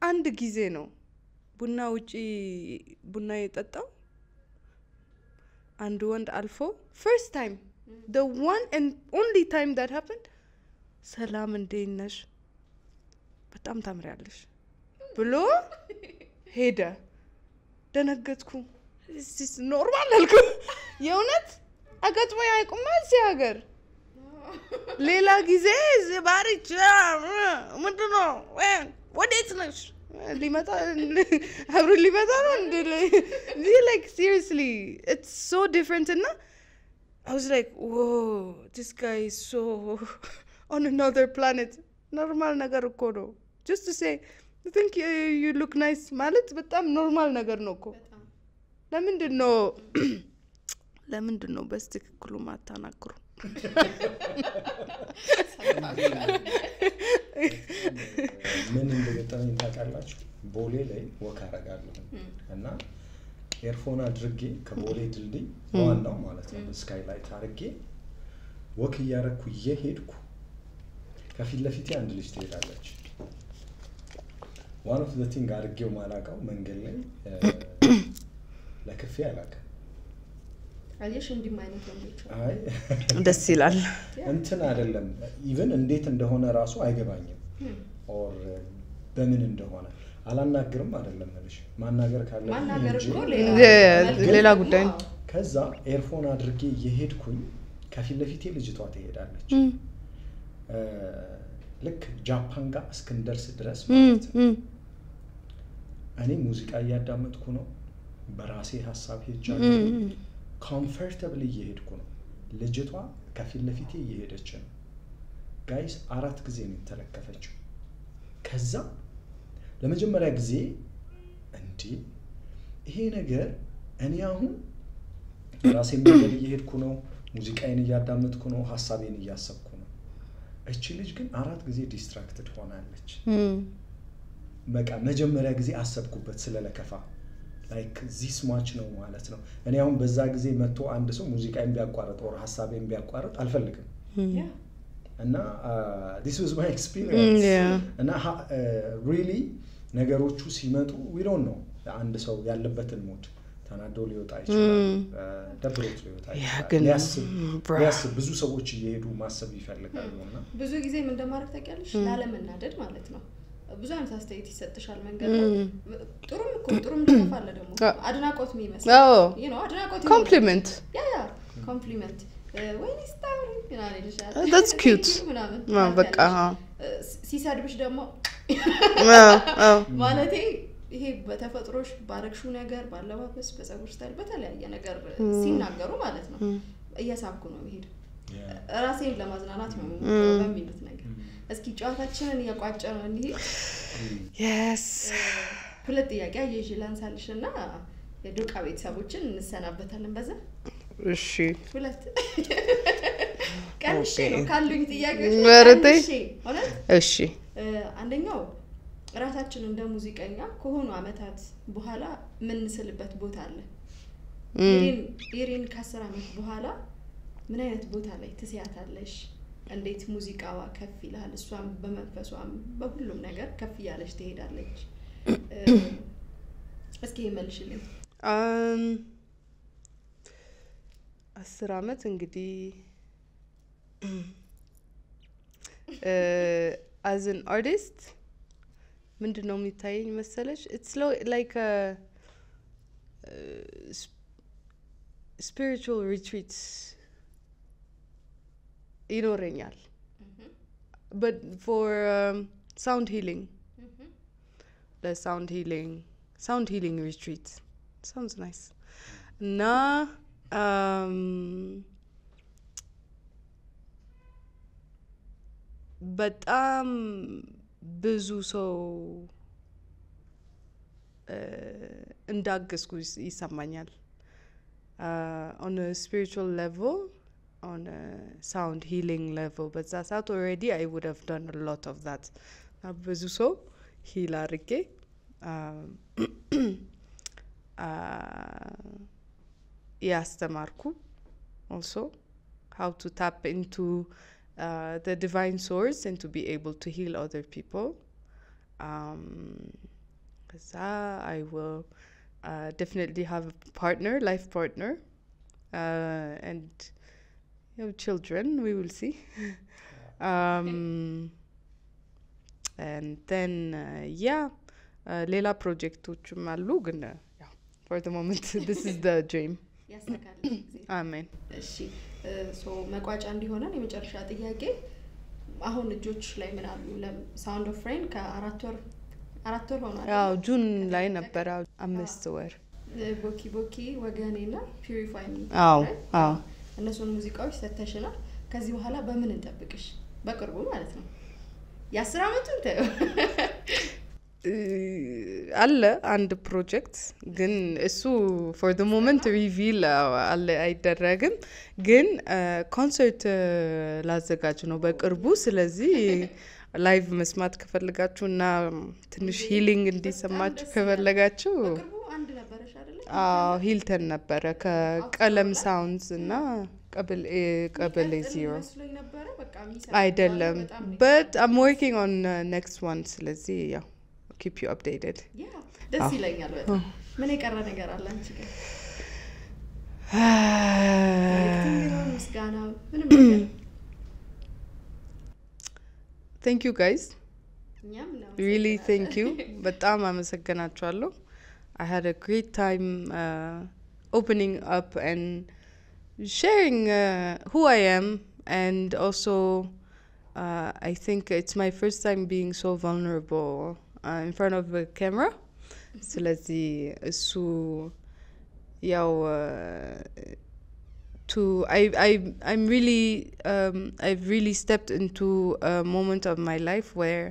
አንድ ጊዜ ነው ቡና ውጪ ቡና የጠጣው አንድ ወንድ አልፎ first time the one and only time that happened ሰላም እንዴት ነሽ በጣም ታምሪያለሽ ብሎ ሄደ ደነገጥኩ እዚህ ኖርማል አልኩ የእውነት አጋጥሞ ያይቁማ እዚህ ሀገር ሌላ ጊዜ ባሪች ምንድነው ወዴት ነሽ ሊመጣ አብሮ ሊመጣ ነው እንዴ like seriously it's so different and I was like whoa this guy is so on another planet normal ነገር እኮ ነው just to say I think you look nice ማለት በጣም ኖርማል ነገር ነው እኮ ለምንድን ነው በስትክክሉ ማታናግሩ
ምን እንደገጠመኝ ታውቃላችሁ ቦሌ ላይ ወክ አደርጋለሁ እና ኤርፎን አድርጌ ከቦሌ ድልድይ ዋናው ማለት ነው ስካይላይት አድርጌ ወክ እያደረኩ እየሄድኩ ከፊት ለፊቴ አንድ ልጅ ትሄዳለች one of the thing አድርጌው ማላውቀው መንገድ ላይ ለክፌ አላውቅም
አየሽ እንዲማይነት ነው
አይ
ደስ ይላል
እንትን አይደለም ኢቭን እንዴት እንደሆነ ራሱ አይገባኝም ኦር በምን እንደሆነ አላናገርም አይደለም ማለት ማናገር ካለ
ማናገር እኮ
ሌላ ጉዳይ
ከዛ ኤርፎን አድርጌ እየሄድኩኝ ከፊት ለፊቴ ልጅቷ ትሄዳለች ልክ ጃፓን ጋር እስክንደርስ ድረስ ማለት ነው እኔ ሙዚቃ እያዳመጥኩ ነው በራሴ ሐሳብ ሄጃለሁ comfortably እየሄድኩ ነው ልጅቷ ከፊት ለፊቴ እየሄደች ነው ጋይስ 4 ጊዜ ነው ተለከፈችው ከዛ ለመጀመሪያ ጊዜ እንዴ ይሄ ነገር እኔ አሁን ራሴ መንገድ እየሄድኩ ነው ሙዚቃዬን እያዳመጥኩ ነው ሐሳቤን እያሰብኩ ነው እቺ ልጅ ግን 4 ጊዜ ዲስትራክትድ ሆናለች በቃ መጀመሪያ ጊዜ አሰብኩበት ስለለከፋ like this much ነው ማለት ነው እኔ አሁን በዛ ጊዜ መጥቶ አንድ ሰው ሙዚቃን ቢያቋርጥ or ሐሳቤን ቢያቋርጥ አልፈልግም እና this was my experience እና really ነገሮቹ ሲመጡ we don't know አንድ ሰው ያለበትን ሞድ ተናዶ ሊወጣ ይችላል ደብሮት ሊወጣ ይችላል ያስብ ብዙ ሰዎች እየሄዱ ማሰብ ይፈልጋሉና
ብዙ ጊዜ ምን እንደማረክ ታውቂያለሽ ላለመናደድ ማለት ነው ብዙ አይነት አስተያየት ይሰጥሻል መንገድ ጥሩም ተፋለ ደግሞ አድናቆት የሚመስል አድናቆት
ኮምፕሊመንት
ኮምፕሊመንት ወይ ስታር ይላል ይልሻል
that's cute በቃ
ሲሰድብሽ ደግሞ ማለቴ ይሄ በተፈጥሮሽ ባረክሹ ነገር ባለባበስ በፀጉር ስታይል በተለያየ ነገር ሲናገሩ ማለት ነው እያሳብኩ ነው ይሄድ ራሴን ለማዝናናት ነው በሚሉት ነገር እስኪ ጨዋታችንን ያቋጨነው እንዴ yes ሁለት ጥያቄ አየሽ ላንሳልሽና የዶቃ ቤተሰቦችን እንሰናበታለን በዛ እሺ ሁለት ቀንሽ ነው ካሉኝ ጥያቄዎች እሺ አንደኛው ራሳችን እንደ ሙዚቀኛ ከሆኑ አመታት በኋላ ምን ስልበት ቦታ አለ ኢሪን ከ10 አመት በኋላ ምን አይነት ቦታ ላይ ትስያታለሽ እንዴት ሙዚቃዋ ከፍ ይላል እሷም በመንፈሷም በሁሉም ነገር ከፍ ያለሽ ትሄዳለች እስኪ መልሽልኝ 10 አመት እንግዲህ as an artist ምንድነው የሚታየኝ መሰለሽ it's like a spiritual retreats ይኖረኛል but for sound healing the sound healing retreat sounds nice na በጣም ብዙ ሰው እንዳገዝኩ ይሰማኛል on a spiritual level on a sound healing level but that's out already I would have done a lot of that ብዙ ሰው heal አድርጌ ያስተማርኩ also how to tap into the divine source and to be able to heal other people because I will definitely have a partner life partner and children we will see and then
ሌላ ፕሮጀክቶችም አሉ ግን ያው for the moment this is the dream
ያስተካክል
አሜን
እሺ ሶ መቋጫ እንዲሆነን የመጨረሻ ጥያቄ አሁን ልጆች ላይ ምን አሉ ሳውንድ ኦፍ ፍሬን ከ4 ወር ሆኗል
ያው ጁን ላይ ነበር 5 ወር
ቦኪ ወገኔና ፒዩሪፋይ ሚ
አዎ
እነሱን ሙዚቃዎች ሰተሽናል ከዚህ በኋላ በምን እንጠብቅሽ በቅርቡ ማለት ነው የ10 አመቱ
አለ አንድ ፕሮጀክት ግን እሱ for the moment reveal አለ አይደረግም ግን ኮንሰርት ላዘጋጅ ነው በቅርቡ ስለዚህ ላይቭ መስማት ከፈልጋችሁና ትንሽ ሂሊንግ እንዲሰማችሁ ከፈለጋችሁ
በቅርቡ አንድ ነበርሽ አይደል
ሂልተን ነበረ ከቀለም ሳውንድስ እና ቀበሌ ዜሮ አይደለም but I'm working on next one ስለዚህ ያው keep you updated
yeah ደስ ይለኛል በጣም ምን የቀረ ነገር አለ አንቺ ጋር ምስጋና ምንም ነገር
thank you guys really thank you በጣም አመሰግናችኋለሁ I had a great time opening up and sharing who I am and also I think it's my first time being so vulnerable in front of a camera ስለዚህ እሱ ያው I'm really I've really stepped into a moment of my life where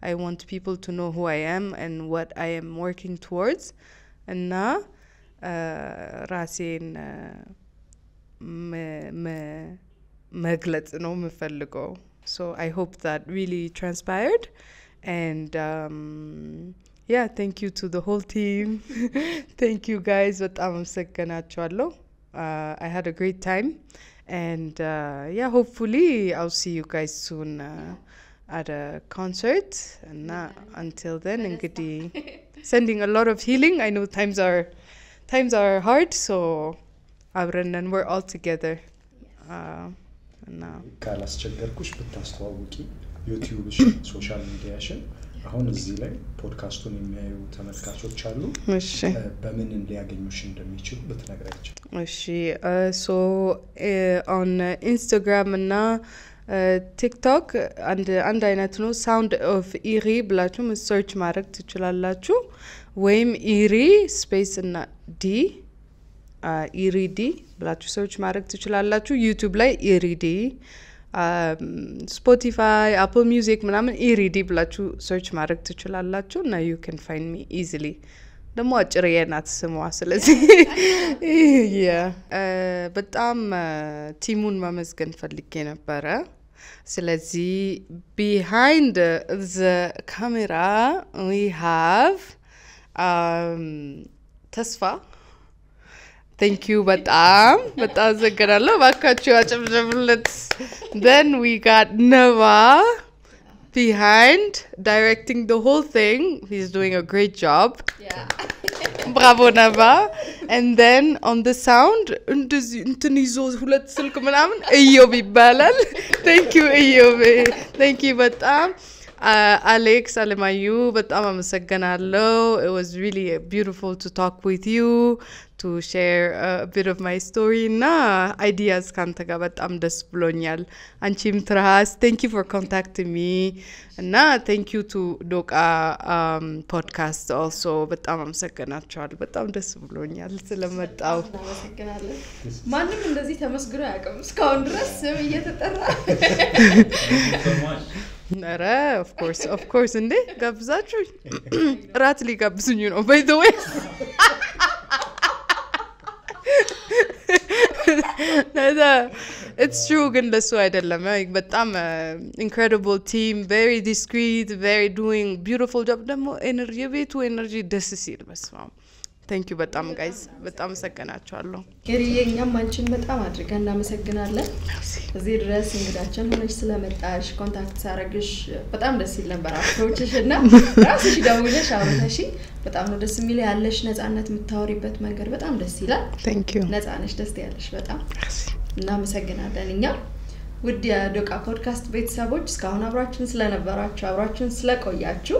I want people to know who I am and what I am working towards እና ራሴን መግለጽ ነው የምፈልገው so I hope that really transpired and yeah thank you to the whole team thank you guys በጣም አመሰግናችኋለሁ I had a great time and yeah hopefully I'll see you guys soon at a concert and until then እንግዲህ sending a lot of healing I know times are hard so አብረን we're all together እና
ካላስቸገርኩሽ ብታስተዋውቂ ዩቲዩብሽ ሶሻል ሚዲያሽን አሁን እዚህ ላይ ፖድካስቱን የሚያዩ ተመልካቾች አሉ
እሺ
በምን ሊያገኙሽ እንደሚችሉ ብትነግራቸው
እሺ so on Instagram እና TikTok አንድ አይነት ነው sound of iri ብላችሁ ሰርች ማድረግ ትችላላችሁ ወይም iri space እና d ኢሪዲ ብላችሁ ሰርች ማድረግ ትችላላችሁ YouTube ላይ ኢሪዲ Spotify Apple Music ምናምን ኢሪዲ ብላችሁ ሰርች ማድረግ ትችላላችሁ እና you can find me easily ደግሞ አጭርዬ ናት ስሟ ስለዚህ በጣም ቲሙን ማመስገን ፈልጌ ነበረ ስለዚህ behind the camera we have ተስፋ thank you በጣም ዘገናለሁ ባካችሁ አጨብጭቡለት then we got Nava behind directing the whole thing he's doing a great job
yeah
bravo Nava and then on the sound እንደዚህ እንትን ይዞ ሁለት ስልክ ምናምን እዮብ ይባላል thank you እዮብ thank you በጣም Alex Alemayu በጣም አመሰግናለሁ it was really beautiful to talk with you to share a bit of my story na ideas ካንተ ጋር በጣም ደስ ብሎኛል አንቺም ትራስ thank you for contacting me እና thank you to Doka podcast also በጣም አመሰግናችኋለሁ በጣም ደስ ብሎኛል ስለመጣው
አመሰግናለሁ ማንንም እንደዚህ ተመስግኖ ያቀም እስካሁን ድረስ ስም እየተጠራ
ነረ of course እንዴ ጋብዛችሁ ራት ሊጋብዙኝ ነው by the way it's true ግን ለሱ አይደለም በጣም incredible team very discreet very doing beautiful job ደግሞ ኤነርጂ ቤቱ ኤነርጂ ደስ ሲል በስማም thank you በጣም guys በጣም ሰከናችኋለሁ
ከሪየኛም አንቺን በጣም አድርገን እናመሰግናለን እዚህ ድረስ እንግዳችን ሆነሽ ስለመጣሽ ኮንታክት ሳረግሽ በጣም ደስ ይል ነበር አፍሮችሽና ራስሽ ደውለሽ አውርተሽ በጣም ነው ደስ የሚል ያለሽ ነፃነት የምታወሪበት መንገድ በጣም ደስ ይላል
thank you
ነፃነሽ ደስ ያለሽ በጣም እናመሰግናለን እኛ ውድ የዶቃ ፖድካስት ቤተሰቦች እስካሁን አብራችሁን ስለነበራችሁ አብራችሁን ስለቆያችሁ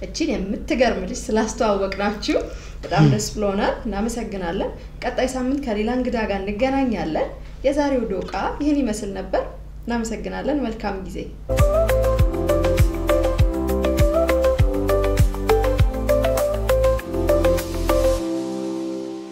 እቺን የምትገርም ልጅ ስላስተዋወቅናችሁ በጣም ደስ ብሎናል እናመሰግናለን ቀጣይ ሳምንት ከሌላ እንግዳ ጋር እንገናኛለን የዛሬው ዶቃ ይሄን ይመስል ነበር እናመሰግናለን መልካም ጊዜ